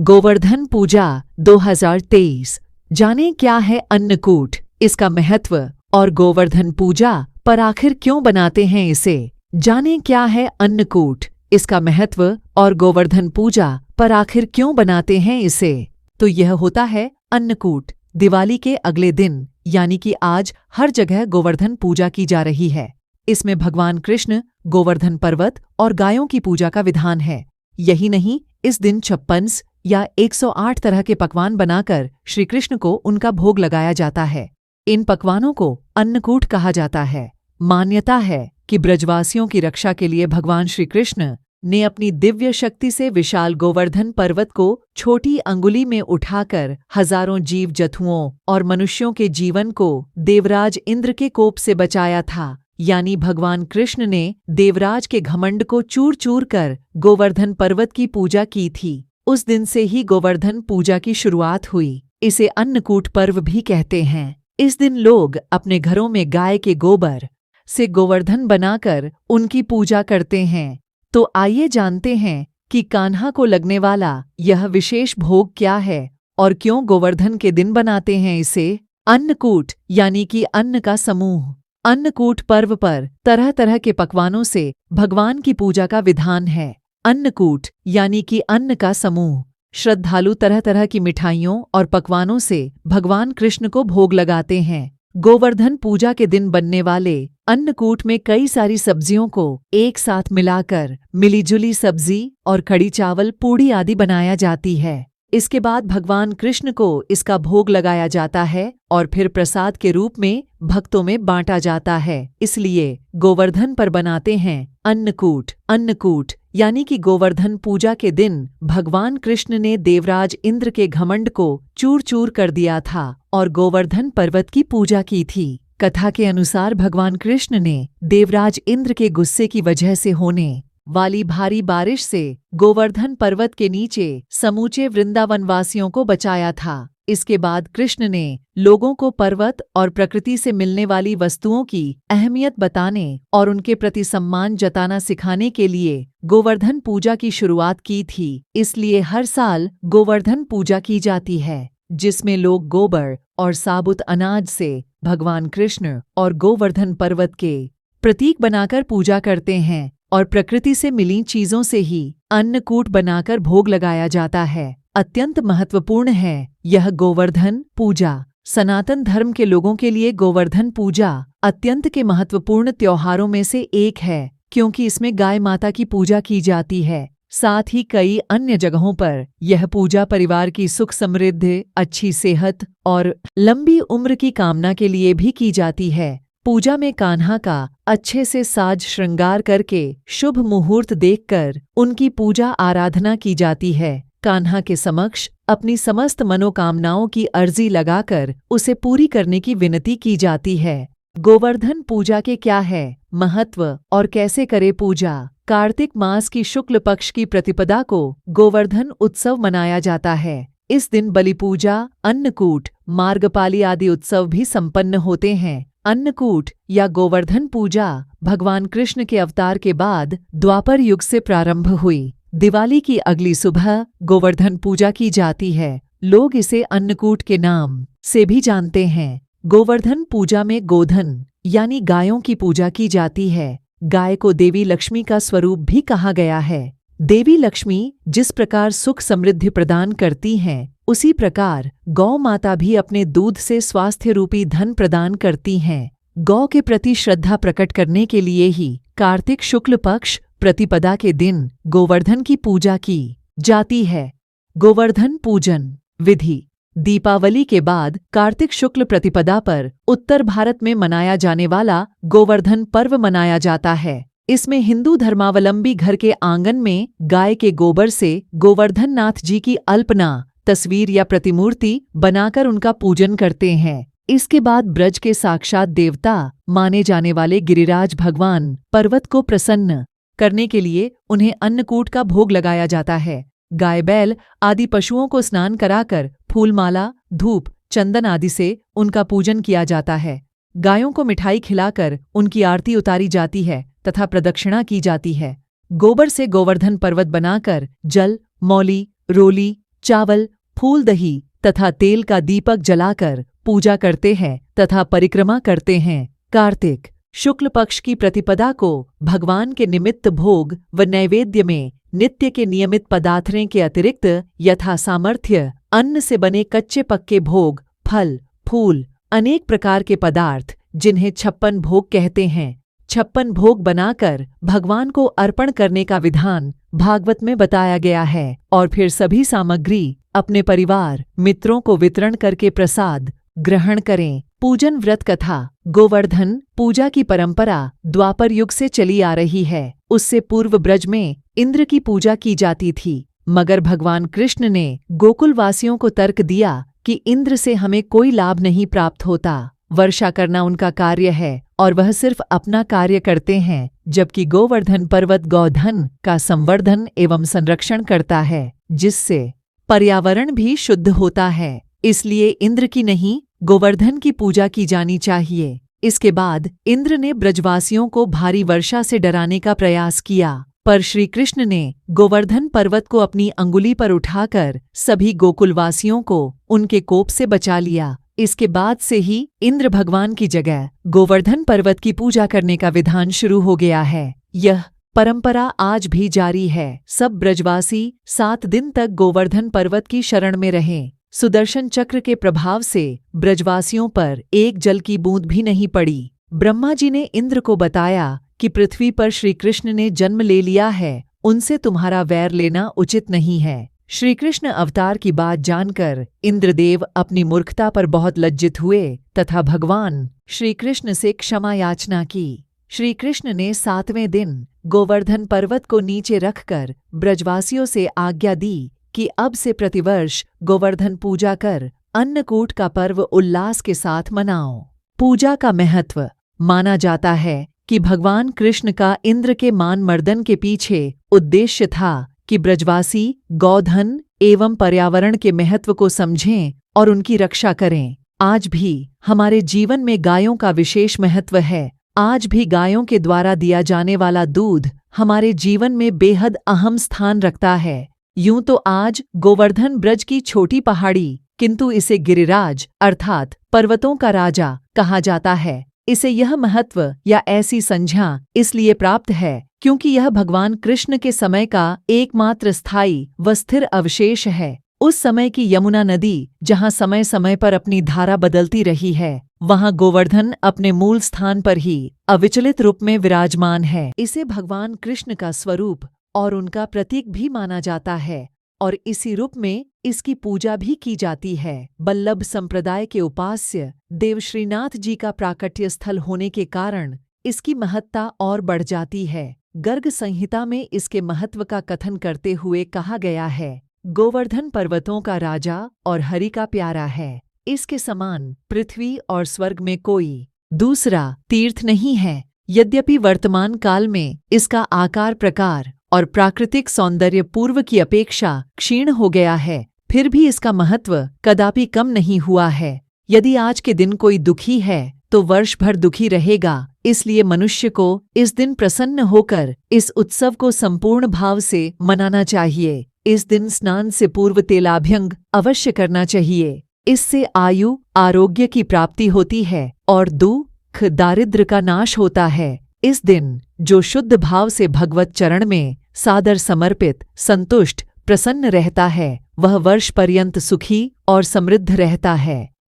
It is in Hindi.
गोवर्धन पूजा 2023। जानें क्या है अन्नकूट, इसका महत्व और गोवर्धन पूजा पर आखिर क्यों बनाते हैं इसे। जानें क्या है अन्नकूट, इसका महत्व और गोवर्धन पूजा पर आखिर क्यों बनाते हैं इसे। तो यह होता है अन्नकूट। दिवाली के अगले दिन यानी कि आज हर जगह गोवर्धन पूजा की जा रही है। इसमें भगवान कृष्ण, गोवर्धन पर्वत और गायों की पूजा का विधान है। यही नहीं, इस दिन 56 या 108 तरह के पकवान बनाकर श्री कृष्ण को उनका भोग लगाया जाता है। इन पकवानों को अन्नकूट कहा जाता है। मान्यता है कि ब्रजवासियों की रक्षा के लिए भगवान श्री कृष्ण ने अपनी दिव्य शक्ति से विशाल गोवर्धन पर्वत को छोटी अंगुली में उठाकर हजारों जीव जंतुओं और मनुष्यों के जीवन को देवराज इंद्र के कोप से बचाया था। यानी भगवान कृष्ण ने देवराज के घमंड को चूर चूर कर गोवर्धन पर्वत की पूजा की थी। उस दिन से ही गोवर्धन पूजा की शुरुआत हुई। इसे अन्नकूट पर्व भी कहते हैं। इस दिन लोग अपने घरों में गाय के गोबर से गोवर्धन बनाकर उनकी पूजा करते हैं। तो आइए जानते हैं कि कान्हा को लगने वाला यह विशेष भोग क्या है और क्यों गोवर्धन के दिन बनाते हैं इसे। अन्नकूट यानी कि अन्न का समूह। अन्नकूट पर्व पर तरह तरह के पकवानों से भगवान की पूजा का विधान है। अन्नकूट यानी कि अन्न का समूह। श्रद्धालु तरह तरह की मिठाइयों और पकवानों से भगवान कृष्ण को भोग लगाते हैं। गोवर्धन पूजा के दिन बनने वाले अन्नकूट में कई सारी सब्जियों को एक साथ मिलाकर मिलीजुली सब्जी और कड़ी चावल, पूड़ी आदि बनाया जाती है। इसके बाद भगवान कृष्ण को इसका भोग लगाया जाता है और फिर प्रसाद के रूप में भक्तों में बांटा जाता है। इसलिए गोवर्धन पर बनाते हैं अन्नकूट। अन्नकूट यानी कि गोवर्धन पूजा के दिन भगवान कृष्ण ने देवराज इंद्र के घमंड को चूर चूर कर दिया था और गोवर्धन पर्वत की पूजा की थी। कथा के अनुसार भगवान कृष्ण ने देवराज इंद्र के गुस्से की वजह से होने वाली भारी बारिश से गोवर्धन पर्वत के नीचे समूचे वृंदावनवासियों को बचाया था। इसके बाद कृष्ण ने लोगों को पर्वत और प्रकृति से मिलने वाली वस्तुओं की अहमियत बताने और उनके प्रति सम्मान जताना सिखाने के लिए गोवर्धन पूजा की शुरुआत की थी। इसलिए हर साल गोवर्धन पूजा की जाती है, जिसमें लोग गोबर और साबुत अनाज से भगवान कृष्ण और गोवर्धन पर्वत के प्रतीक बनाकर पूजा करते हैं और प्रकृति से मिली चीजों से ही अन्नकूट बनाकर भोग लगाया जाता है। अत्यंत महत्वपूर्ण है यह गोवर्धन पूजा। सनातन धर्म के लोगों के लिए गोवर्धन पूजा अत्यंत के महत्वपूर्ण त्योहारों में से एक है, क्योंकि इसमें गाय माता की पूजा की जाती है। साथ ही कई अन्य जगहों पर यह पूजा परिवार की सुख समृद्धि, अच्छी सेहत और लंबी उम्र की कामना के लिए भी की जाती है। पूजा में कान्हा का अच्छे से साज श्रृंगार करके शुभ मुहूर्त देखकर उनकी पूजा आराधना की जाती है। कान्हा के समक्ष अपनी समस्त मनोकामनाओं की अर्जी लगाकर उसे पूरी करने की विनती की जाती है। गोवर्धन पूजा के क्या है महत्व और कैसे करे पूजा। कार्तिक मास की शुक्ल पक्ष की प्रतिपदा को गोवर्धन उत्सव मनाया जाता है। इस दिन बलि पूजा, अन्नकूट, मार्गपाली आदि उत्सव भी संपन्न होते हैं। अन्नकूट या गोवर्धन पूजा भगवान कृष्ण के अवतार के बाद द्वापर युग से प्रारंभ हुई। दिवाली की अगली सुबह गोवर्धन पूजा की जाती है। लोग इसे अन्नकूट के नाम से भी जानते हैं। गोवर्धन पूजा में गोधन यानी गायों की पूजा की जाती है। गाय को देवी लक्ष्मी का स्वरूप भी कहा गया है। देवी लक्ष्मी जिस प्रकार सुख समृद्धि प्रदान करती हैं, उसी प्रकार गौ माता भी अपने दूध से स्वास्थ्य रूपी धन प्रदान करती हैं। गौ के प्रति श्रद्धा प्रकट करने के लिए ही कार्तिक शुक्ल पक्ष प्रतिपदा के दिन गोवर्धन की पूजा की जाती है। गोवर्धन पूजन विधि। दीपावली के बाद कार्तिक शुक्ल प्रतिपदा पर उत्तर भारत में मनाया जाने वाला गोवर्धन पर्व मनाया जाता है। इसमें हिंदू धर्मावलंबी घर के आंगन में गाय के गोबर से गोवर्धन नाथ जी की अल्पना, तस्वीर या प्रतिमूर्ति बनाकर उनका पूजन करते हैं। इसके बाद ब्रज के साक्षात देवता माने जाने वाले गिरिराज भगवान पर्वत को प्रसन्न करने के लिए उन्हें अन्नकूट का भोग लगाया जाता है। गाय, बैल आदि पशुओं को स्नान कराकर फूलमाला, धूप, चंदन आदि से उनका पूजन किया जाता है। गायों को मिठाई खिलाकर उनकी आरती उतारी जाती है तथा प्रदक्षिणा की जाती है। गोबर से गोवर्धन पर्वत बनाकर जल, मौली, रोली, चावल, फूल, दही तथा तेल का दीपक जलाकर पूजा करते हैं तथा परिक्रमा करते हैं। कार्तिक शुक्ल पक्ष की प्रतिपदा को भगवान के निमित्त भोग व नैवेद्य में नित्य के नियमित पदार्थों के अतिरिक्त यथा सामर्थ्य अन्न से बने कच्चे पक्के भोग, फल, फूल, अनेक प्रकार के पदार्थ जिन्हें 56 भोग कहते हैं, 56 भोग बनाकर भगवान को अर्पण करने का विधान भागवत में बताया गया है। और फिर सभी सामग्री अपने परिवार मित्रों को वितरण करके प्रसाद ग्रहण करें। पूजन व्रत कथा। गोवर्धन पूजा की परंपरा द्वापर युग से चली आ रही है। उससे पूर्व ब्रज में इंद्र की पूजा की जाती थी, मगर भगवान कृष्ण ने गोकुलवासियों को तर्क दिया कि इंद्र से हमें कोई लाभ नहीं प्राप्त होता। वर्षा करना उनका कार्य है और वह सिर्फ अपना कार्य करते हैं, जबकि गोवर्धन पर्वत गौधन का संवर्धन एवं संरक्षण करता है, जिससे पर्यावरण भी शुद्ध होता है। इसलिए इंद्र की नहीं गोवर्धन की पूजा की जानी चाहिए। इसके बाद इंद्र ने ब्रजवासियों को भारी वर्षा से डराने का प्रयास किया, पर श्री कृष्ण ने गोवर्धन पर्वत को अपनी अंगुली पर उठाकर सभी गोकुलवासियों को उनके कोप से बचा लिया। इसके बाद से ही इंद्र भगवान की जगह गोवर्धन पर्वत की पूजा करने का विधान शुरू हो गया है। यह परंपरा आज भी जारी है। सब ब्रजवासी 7 दिन तक गोवर्धन पर्वत की शरण में रहें। सुदर्शन चक्र के प्रभाव से ब्रजवासियों पर एक जल की बूंद भी नहीं पड़ी। ब्रह्मा जी ने इंद्र को बताया कि पृथ्वी पर श्री कृष्ण ने जन्म ले लिया है, उनसे तुम्हारा वैर लेना उचित नहीं है। श्री कृष्ण अवतार की बात जानकर इंद्रदेव अपनी मूर्खता पर बहुत लज्जित हुए तथा भगवान श्री कृष्ण से क्षमा याचना की। श्री कृष्ण ने 7वें दिन गोवर्धन पर्वत को नीचे रखकर ब्रजवासियों से आज्ञा दी कि अब से प्रतिवर्ष गोवर्धन पूजा कर अन्नकूट का पर्व उल्लास के साथ मनाओ। पूजा का महत्व। माना जाता है कि भगवान कृष्ण का इंद्र के मान मर्दन के पीछे उद्देश्य था कि ब्रजवासी गौधन एवं पर्यावरण के महत्व को समझें और उनकी रक्षा करें। आज भी हमारे जीवन में गायों का विशेष महत्व है। आज भी गायों के द्वारा दिया जाने वाला दूध हमारे जीवन में बेहद अहम स्थान रखता है। यूं तो आज गोवर्धन ब्रज की छोटी पहाड़ी, किंतु इसे गिरिराज अर्थात पर्वतों का राजा कहा जाता है। इसे यह महत्व या ऐसी संज्ञा इसलिए प्राप्त है क्योंकि यह भगवान कृष्ण के समय का एकमात्र स्थायी व स्थिर अवशेष है। उस समय की यमुना नदी जहाँ समय समय पर अपनी धारा बदलती रही है, वहाँ गोवर्धन अपने मूल स्थान पर ही अविचलित रूप में विराजमान है। इसे भगवान कृष्ण का स्वरूप और उनका प्रतीक भी माना जाता है और इसी रूप में इसकी पूजा भी की जाती है। बल्लभ संप्रदाय के उपास्य देव श्रीनाथ जी का प्राकट्य स्थल होने के कारण इसकी महत्ता और बढ़ जाती है। गर्ग संहिता में इसके महत्व का कथन करते हुए कहा गया है, गोवर्धन पर्वतों का राजा और हरि का प्यारा है। इसके समान पृथ्वी और स्वर्ग में कोई दूसरा तीर्थ नहीं है। यद्यपि वर्तमान काल में इसका आकार प्रकार और प्राकृतिक सौंदर्य पूर्व की अपेक्षा क्षीण हो गया है, फिर भी इसका महत्व कदापि कम नहीं हुआ है। यदि आज के दिन कोई दुखी है तो वर्ष भर दुखी रहेगा। इसलिए मनुष्य को इस दिन प्रसन्न होकर इस उत्सव को संपूर्ण भाव से मनाना चाहिए। इस दिन स्नान से पूर्व तेलाभ्यंग अवश्य करना चाहिए। इससे आयु आरोग्य की प्राप्ति होती है और दुख दारिद्र्य का नाश होता है। इस दिन जो शुद्ध भाव से भगवत चरण में सादर समर्पित संतुष्ट प्रसन्न रहता है, वह वर्ष पर्यंत सुखी और समृद्ध रहता है।